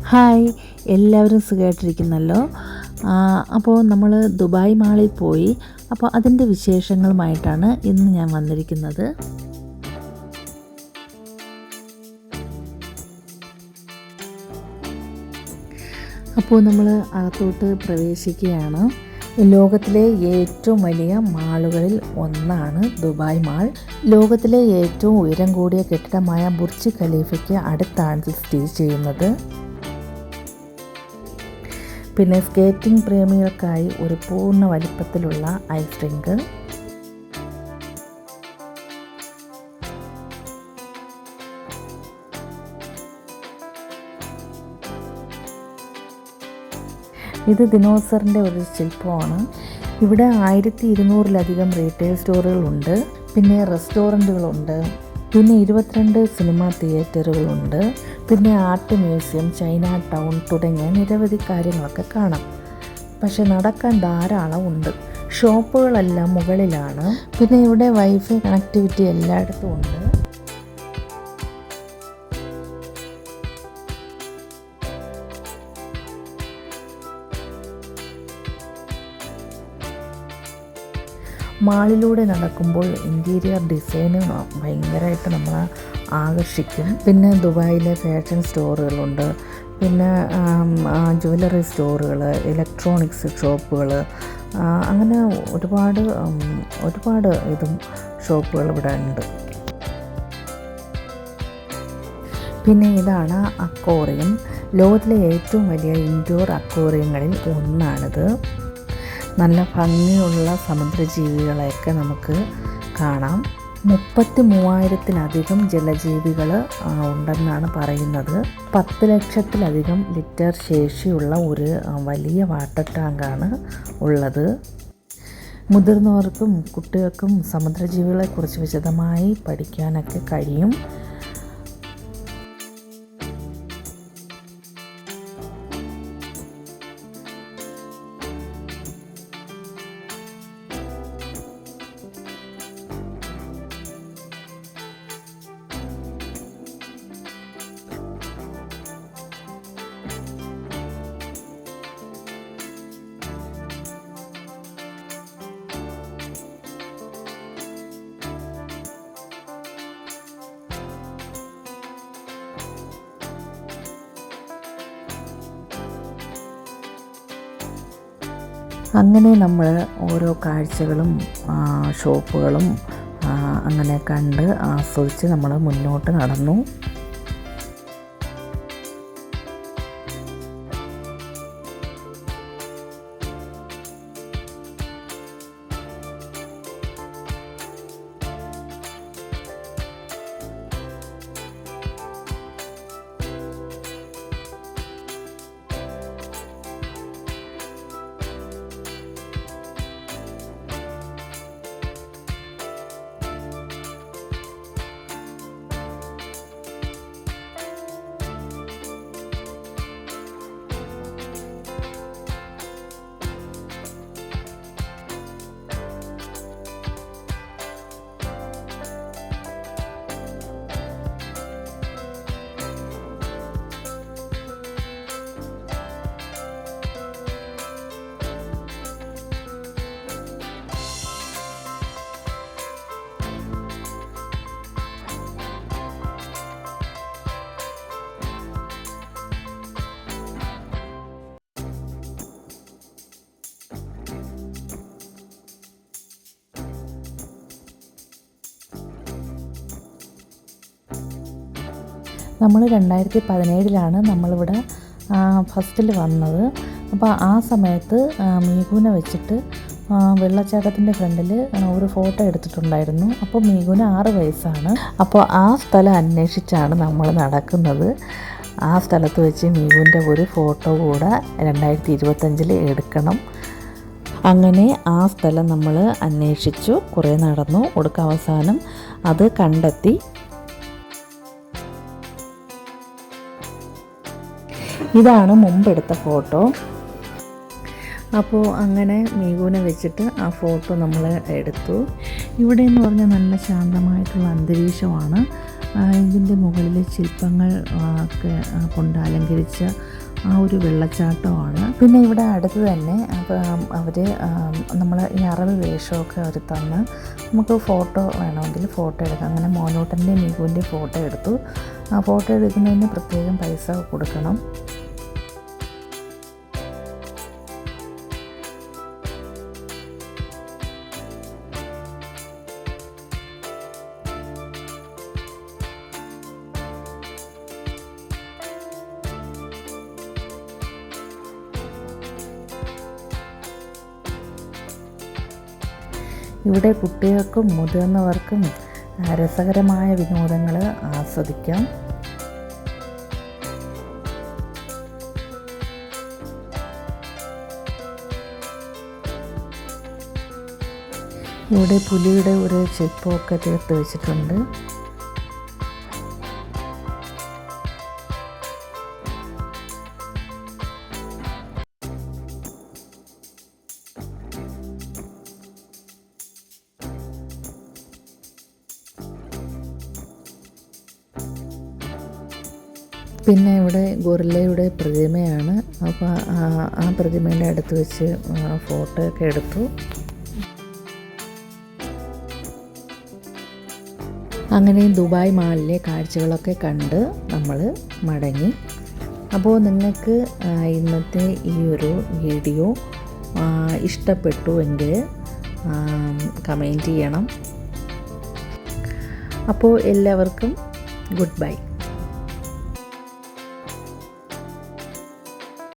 Hi, എല്ലാവരും സുഖമായിട്ടിരിക്കുന്നല്ലോ. അപ്പോൾ നമ്മൾ ദുബായ് മാളിൽ പോയി. അപ്പോൾ അതിൻ്റെ വിശേഷങ്ങളുമായിട്ടാണ് ഇന്ന് ഞാൻ വന്നിരിക്കുന്നത്. അപ്പോൾ നമ്മൾ അകത്തോട്ട് പ്രവേശിക്കുകയാണ്. ലോകത്തിലെ ഏറ്റവും വലിയ മാളുകളിൽ ഒന്നാണ് ദുബായ് മാൾ. ലോകത്തിലെ ഏറ്റവും ഉയരം കൂടിയ കെട്ടിടമായ ബുർജ് ഖലീഫയ്ക്ക് അടുത്താണ് സ്ഥിതി ചെയ്യുന്നത്. പിന്നെ സ്കേറ്റിംഗ് പ്രേമികൾക്കായി ഒരു പൂർണ്ണ വലിപ്പത്തിലുള്ള ഐസ് റിങ്ക്, ഇത് ദിനോസറിൻ്റെ ഒരു ശില്പമാണ്. ഇവിടെ 1200-ലധികം റീറ്റെയിൽ സ്റ്റോറുകളുണ്ട്, പിന്നെ റെസ്റ്റോറൻറ്റുകളുണ്ട്, പിന്നെ 22 സിനിമാ തിയേറ്ററുകളുണ്ട്, പിന്നെ ആർട്ട് മ്യൂസിയം, ചൈന ടൗൺ തുടങ്ങിയ നിരവധി കാര്യങ്ങളൊക്കെ കാണാം. പക്ഷെ നടക്കാൻ ധാരാളം ഉണ്ട്. ഷോപ്പുകളെല്ലാം മുകളിലാണ്. പിന്നെ ഇവിടെ വൈഫൈ കണക്ടിവിറ്റി എല്ലായിടത്തും ഉണ്ട്. മാളിലൂടെ നടക്കുമ്പോൾ ഇൻറ്റീരിയർ ഡിസൈന് ഭയങ്കരമായിട്ട് നമ്മളെ ആകർഷിക്കും. പിന്നെ ദുബായിലെ ഫാഷൻ സ്റ്റോറുകളുണ്ട്, പിന്നെ ജ്വല്ലറി സ്റ്റോറുകൾ, ഇലക്ട്രോണിക്സ് ഷോപ്പുകൾ, അങ്ങനെ ഒരുപാട് ഷോപ്പുകൾ ഇവിടെ ഉണ്ട്. പിന്നെ ഇതാണ് അക്വേറിയം. ലോകത്തിലെ ഏറ്റവും വലിയ ഇൻഡോർ അക്വേറിയങ്ങളിൽ ഒന്നാണിത്. നല്ല ഭംഗിയുള്ള സമുദ്രജീവികളെയൊക്കെ നമുക്ക് കാണാം. 33,000-ലധികം ജലജീവികൾ ഉണ്ടെന്നാണ് പറയുന്നത്. 10 ലക്ഷത്തിലധികം ലിറ്റർ ശേഷിയുള്ള ഒരു വലിയ വാട്ടർ ടാങ്കാണ് ഉള്ളത്. മുതിർന്നവർക്കും കുട്ടികൾക്കും സമുദ്രജീവികളെക്കുറിച്ച് വിശദമായി പഠിക്കാനൊക്കെ കഴിയും. അങ്ങനെ നമ്മൾ ഓരോ കാഴ്ചകളും ഷോപ്പുകളും അങ്ങനെ കണ്ട് ആസ്വദിച്ച് നമ്മൾ മുന്നോട്ട് നടന്നു. നമ്മൾ 2017-ലാണ് നമ്മളിവിടെ ഫസ്റ്റിൽ വന്നത്. അപ്പോൾ ആ സമയത്ത് മീഗുനെ വെച്ചിട്ട് വെള്ളച്ചാട്ടത്തിൻ്റെ ഫ്രണ്ടിൽ ഒരു ഫോട്ടോ എടുത്തിട്ടുണ്ടായിരുന്നു. അപ്പോൾ മീഗുന് 6 വയസ്സാണ്. അപ്പോൾ ആ സ്ഥലം അന്വേഷിച്ചാണ് നമ്മൾ നടക്കുന്നത്. ആ സ്ഥലത്ത് വെച്ച് മീഗുവിൻ്റെ ഒരു ഫോട്ടോ കൂടെ 2025 എടുക്കണം. അങ്ങനെ ആ സ്ഥലം നമ്മൾ അന്വേഷിച്ചു, കുറേ നടന്നു, ഒടുക്ക അവസാനം അത് കണ്ടെത്തി. ഇതാണ് മുമ്പെടുത്ത ഫോട്ടോ. അപ്പോൾ അങ്ങനെ മീഗുനെ വെച്ചിട്ട് ആ ഫോട്ടോ നമ്മൾ എടുത്തു. ഇവിടെ എന്ന് പറഞ്ഞാൽ നല്ല ശാന്തമായിട്ടുള്ള അന്തരീക്ഷമാണ്. ഇതിൻ്റെ മുകളിൽ ശില്പങ്ങൾ ഒക്കെ കൊണ്ട് അലങ്കരിച്ച ആ ഒരു വെള്ളച്ചാട്ടമാണ്. പിന്നെ ഇവിടെ അടുത്ത് തന്നെ അവർ നമ്മൾ ഈ അറബ് വേഷമൊക്കെ അവർ തന്ന് നമുക്ക് ഫോട്ടോ വേണമെങ്കിൽ ഫോട്ടോ എടുക്കാം. അങ്ങനെ മോനൂട്ടൻ്റെയും മീകുവിൻ്റെയും ഫോട്ടോ എടുത്തു. ആ ഫോട്ടോ എടുക്കുന്നതിന് പ്രത്യേകം പൈസ കൊടുക്കണം. ഇവിടെ കുട്ടികൾക്കും മുതിർന്നവർക്കും രസകരമായ വിനോദങ്ങൾ ആസ്വദിക്കാം. ഇവിടെ പുലിയുടെ ഒരു ശില്പമൊക്കെ തീർത്ത് വെച്ചിട്ടുണ്ട്. പിന്നെ ഇവിടെ ഗൊറില്ലയുടെ പ്രതിമയാണ്. അപ്പോൾ ആ പ്രതിമയുടെ അടുത്ത് വെച്ച് ഫോട്ടോ ഒക്കെ എടുത്തു. അങ്ങനെ ദുബായ് മാളിലെ കാഴ്ചകളൊക്കെ കണ്ട് നമ്മൾ മടങ്ങി. അപ്പോൾ നിങ്ങൾക്ക് ഇന്നത്തെ ഈ ഒരു വീഡിയോ ഇഷ്ടപ്പെട്ടു എങ്കിൽ കമൻറ്റ് ചെയ്യണം. അപ്പോൾ എല്ലാവർക്കും ഗുഡ് ബൈ.